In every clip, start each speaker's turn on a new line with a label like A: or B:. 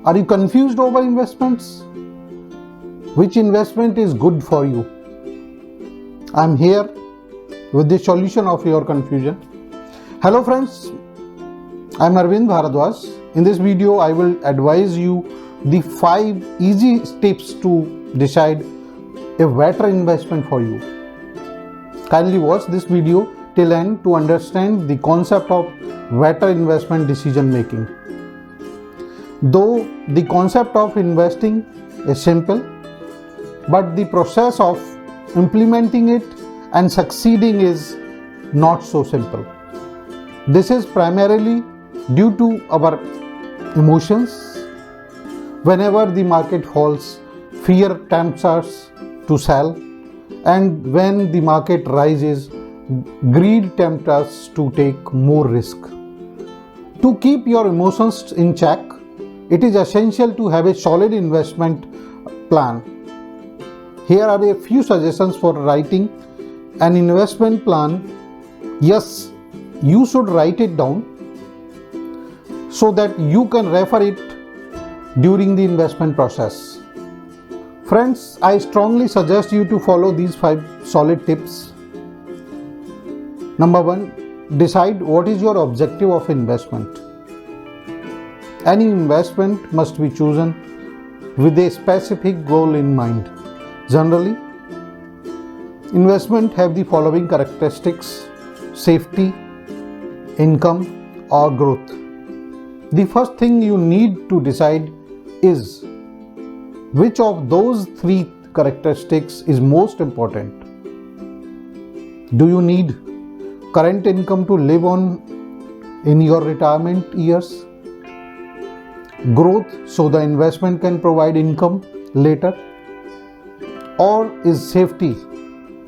A: Are you confused over investments? Which investment is good for you? I'm here with the solution of your confusion. Hello friends, I'm Arvind Bharadwaj. In this video, I will advise you the 5 easy tips to decide a better investment for you. Kindly watch this video till end to understand the concept of better investment decision making. Though the concept of investing is simple, but the process of implementing it and succeeding is not so simple. This is primarily due to our emotions. Whenever the market falls, fear tempts us to sell, and when the market rises, greed tempts us to take more risk. To keep your emotions in check, it is essential to have a solid investment plan. Here are a few suggestions for writing an investment plan. Yes, you should write it down so that you can refer it during the investment process. Friends, I strongly suggest you to follow these 5 solid tips. Number 1, decide what is your objective of investment. Any investment must be chosen with a specific goal in mind. Generally, investment have the following characteristics: safety, income, or growth. The first thing you need to decide is which of those 3 characteristics is most important. Do you need current income to live on in your retirement years? Growth so the investment can provide income later? Or is safety,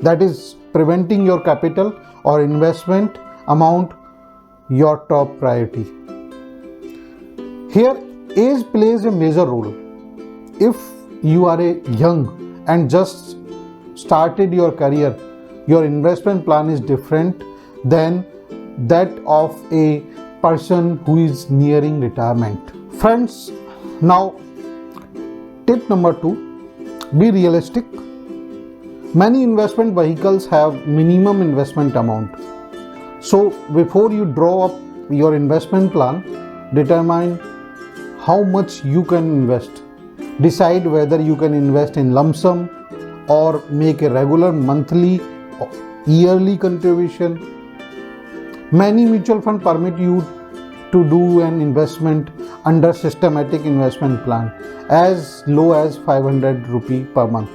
A: that is preventing your capital or investment amount, your top priority? Here, age plays a major role. If you are a young and just started your career, your investment plan is different than that of a person who is nearing retirement. Friends, now tip number 2, be realistic. Many investment vehicles have minimum investment amount. So before you draw up your investment plan, determine how much you can invest. Decide whether you can invest in lump sum or make a regular monthly or yearly contribution. Many mutual funds permit you to do an investment under systematic investment plan as low as 500 rupee per month.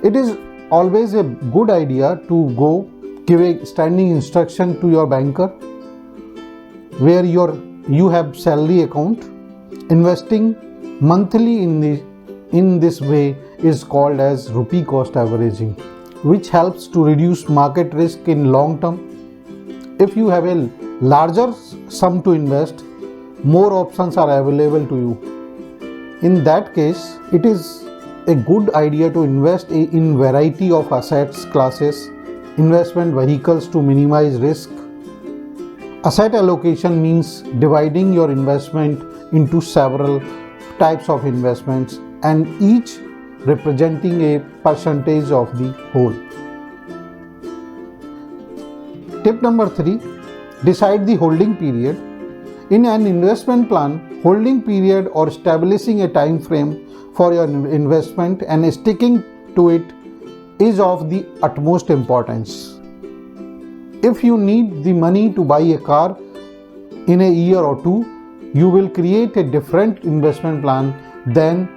A: It is always a good idea to go give a standing instruction to your banker where you have salary account. Investing monthly in this way is called as rupee cost averaging, which helps to reduce market risk in long term. If you have a larger sum to invest, more options are available to you. In that case, it is a good idea to invest in variety of assets classes, investment vehicles to minimize risk. Asset allocation means dividing your investment into several types of investments and each representing a percentage of the whole. Tip number 3, decide the holding period. In an investment plan, holding period or establishing a time frame for your investment and sticking to it is of the utmost importance. If you need the money to buy a car in a year or 2, you will create a different investment plan than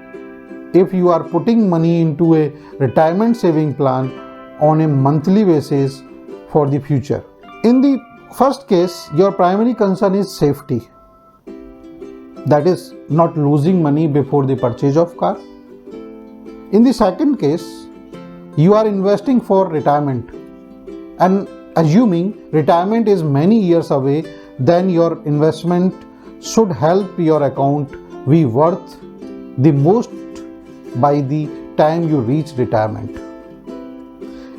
A: if you are putting money into a retirement saving plan on a monthly basis for the future. In the first case, your primary concern is safety. That is, not losing money before the purchase of car. In the second case, you are investing for retirement, and assuming retirement is many years away, then your investment should help your account be worth the most by the time you reach retirement.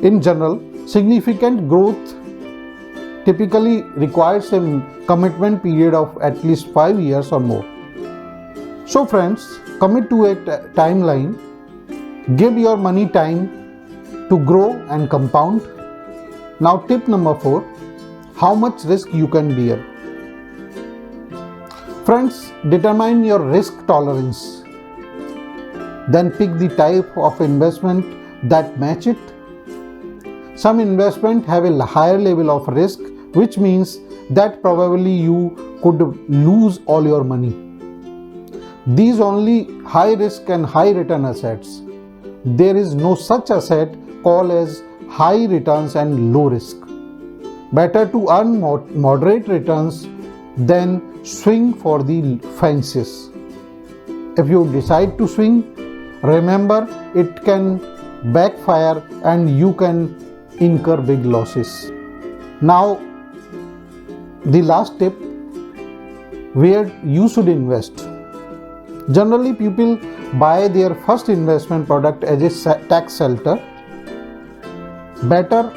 A: In general, significant growth typically requires a commitment period of at least 5 years or more. So friends, commit to a timeline. Give your money time to grow and compound. Now tip number 4, how much risk you can bear. Friends, determine your risk tolerance. Then pick the type of investment that match it. Some investment have a higher level of risk, which means that probably you could lose all your money. These only high risk and high return assets. There is no such asset called as high returns and low risk. Better to earn moderate returns than swing for the fences. If you decide to swing, remember it can backfire and you can incur big losses. Now, the last tip, where you should invest. Generally, people buy their first investment product as a tax shelter. Better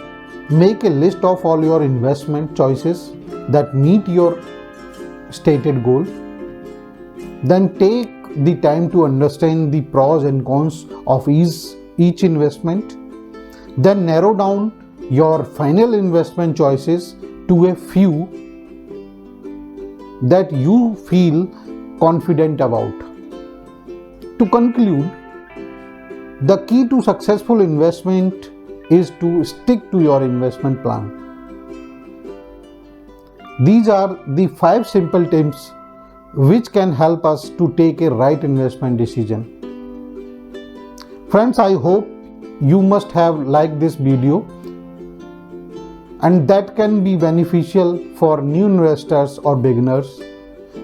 A: make a list of all your investment choices that meet your stated goal. Then take the time to understand the pros and cons of each investment. Then narrow down your final investment choices to a few that you feel confident about. To conclude, the key to successful investment is to stick to your investment plan. These are the 5 simple tips which can help us to take a right investment decision. Friends, I hope you must have liked this video and that can be beneficial for new investors or beginners.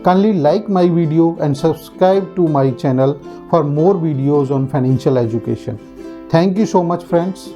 A: Kindly like my video and subscribe to my channel for more videos on financial education. Thank you so much, friends.